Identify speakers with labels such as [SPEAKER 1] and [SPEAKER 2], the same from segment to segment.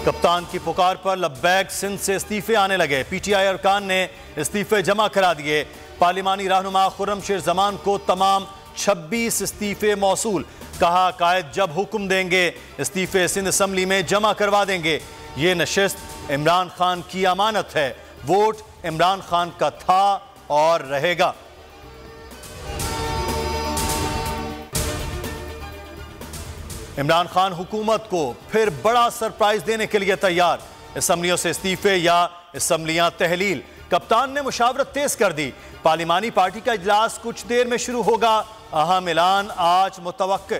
[SPEAKER 1] कप्तान की पुकार पर लब्बैक सिंध से इस्तीफे आने लगे। पीटीआई अरकान ने इस्तीफे जमा करा दिए। पार्लिमानी रहनुमा खुर्रमशेर जमान को तमाम 26 इस्तीफे मौसूल। कहा कायद जब हुक्म देंगे इस्तीफे सिंध असम्बली में जमा करवा देंगे। ये नशिस्त इमरान खान की अमानत है। वोट इमरान खान का था और रहेगा। इमरान खान हुकूमत को फिर बड़ा सरप्राइज देने के लिए तैयार। असम्बलियों से इस्तीफे या असम्बलियां तहलील। कप्तान ने मुशावरत तेज कर दी। पार्लिमानी पार्टी का इजलास कुछ देर में शुरू होगा। अहम ऐलान आज मुतवक्के।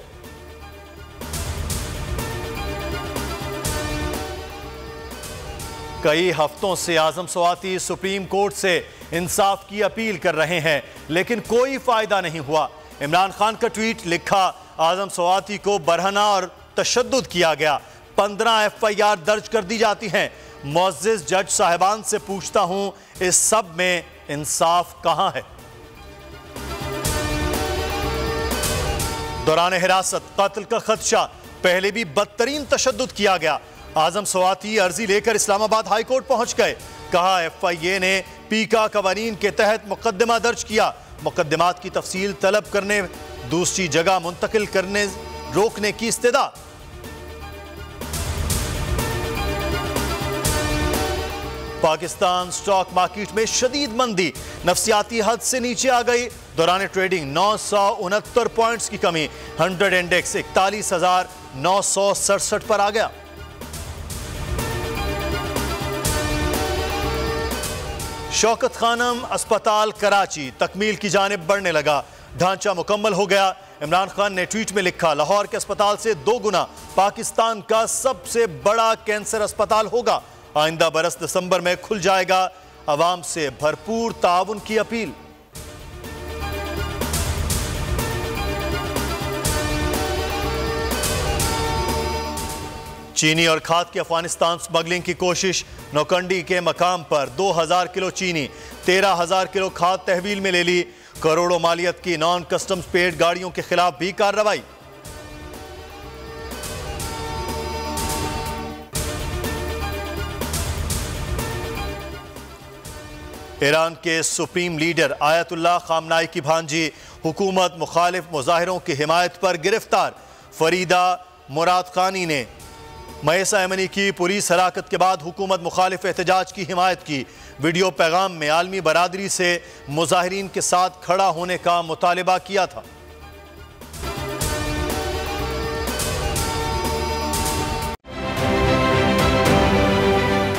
[SPEAKER 1] कई हफ्तों से आजम सवाती सुप्रीम कोर्ट से इंसाफ की अपील कर रहे हैं, लेकिन कोई फायदा नहीं हुआ। इमरान खान का ट्वीट लिखा, आजम सवाती को बरहना और तशद्दुद किया गया। 15 FIR दर्ज कर दी जाती हैं। मुअज़्ज़िज़ जज साहिबान से पूछता हूं, इस सब में इंसाफ कहां है? दौरान हिरासत कत्ल का खदशा। पहले भी बदतरीन तशद्दुद किया गया। आजम सवाती अर्जी लेकर इस्लामाबाद हाई कोर्ट पहुंच गए। कहा FIA ने पीका कवानीन के तहत मुकदमा दर्ज किया। मुकदमात की तफसील तलब करने, दूसरी जगह मुंतकिल करने रोकने की इस्तेदा। पाकिस्तान स्टॉक मार्केट में शदीद मंदी, नफसियाती हद से नीचे आ गई। दौरान ट्रेडिंग 969 पॉइंट्स की कमी। 100 इंडेक्स 41,967 पर आ गया। शौकत खानम अस्पताल कराची तकमील की जानिब बढ़ने लगा। ढांचा मुकम्मल हो गया। इमरान खान ने ट्वीट में लिखा, लाहौर के अस्पताल से 2 गुना पाकिस्तान का सबसे बड़ा कैंसर अस्पताल होगा। आइंदा बरस दिसंबर में खुल जाएगा। अवाम से भरपूर ताउन की अपील। चीनी और खाद की अफगानिस्तान स्मगलिंग की कोशिश। नौकंडी के मकाम पर 2000 किलो चीनी, 13,000 किलो खाद तहवील में ले ली। करोड़ों मालियत की नॉन कस्टम्स पेड गाड़ियों के खिलाफ भी कार्रवाई। ईरान के सुप्रीम लीडर आयतुल्लाह खामनाई की भांजी हुकूमत मुखालिफ मुजाहिरों की हिमायत पर गिरफ्तार। फरीदा मुराद खानी ने मयसा यमनी की पुलिस हराकत के बाद हुकूमत मुखालिफ एहतजाज की हिमायत की। वीडियो पैगाम में आलमी बरादरी से मुजाहिरीन के साथ खड़ा होने का मुतालिबा किया था।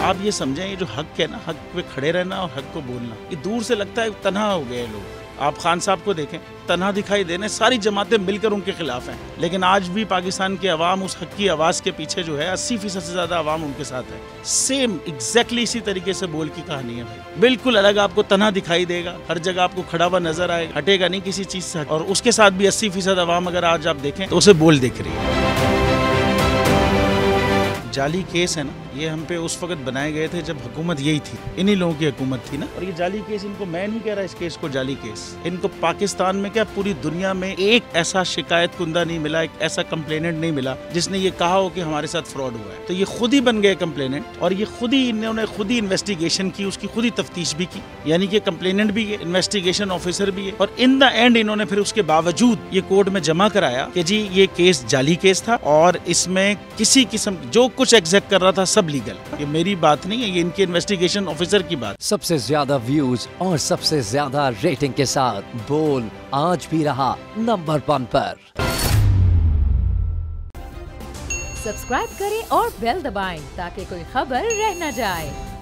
[SPEAKER 2] आप ये समझें, ये जो हक है ना, हक पे खड़े रहना और हक को बोलना, ये दूर से लगता है तन्हा हो गए लोग। आप खान साहब को देखें, तन्हा दिखाई देने, सारी जमातें मिलकर उनके खिलाफ हैं, लेकिन आज भी पाकिस्तान के अवाम उस हक की आवाज़ के पीछे जो है 80% से ज़्यादा अवाम उनके साथ है। सेम एग्जैक्टली इसी तरीके से बोल की कहानी है भाई। बिल्कुल अलग आपको तन्हा दिखाई देगा, हर जगह आपको खड़ा हुआ नजर आएगा, हटेगा नहीं किसी चीज़ से। और उसके साथ भी 80% अवाम अगर आज आप देखें तो उसे बोल दिख रही है। जाली केस है ना, ये हम पे उस वक्त बनाए गए थे जब हुकूमत यही थी, इन्हीं लोगों की हुकूमत थी ना। और ये जाली केस, इनको मैं नहीं कह रहा इस केस को जाली केस, इनको पाकिस्तान में क्या पूरी दुनिया में एक ऐसा शिकायत कुंदा नहीं मिला, एक ऐसा कंप्लेनेंट नहीं मिला जिसने ये कहा हो कि हमारे साथ फ्रॉड हुआ है। तो ये खुद ही बन गए कंप्लेनेंट और ये खुद ही इन्होंने खुद ही इन्वेस्टिगेशन की, उसकी खुद ही तफ्तीश भी की। यानी कि कंप्लेनेंट भी है, इन्वेस्टिगेशन ऑफिसर भी है, और इन द एंड इन्होंने फिर उसके बावजूद ये कोर्ट में जमा कराया कि जी ये केस जाली केस था और इसमें किसी किस्म जो कुछ एग्जैक्ट कर रहा था सब लीगल। ये मेरी बात नहीं है, ये इनके इन्वेस्टिगेशन ऑफिसर की बात।
[SPEAKER 3] सबसे ज्यादा व्यूज और सबसे ज्यादा रेटिंग के साथ बोल आज भी रहा नंबर 1 पर।
[SPEAKER 4] सब्सक्राइब करें और बेल दबाएं ताकि कोई खबर रह न जाए।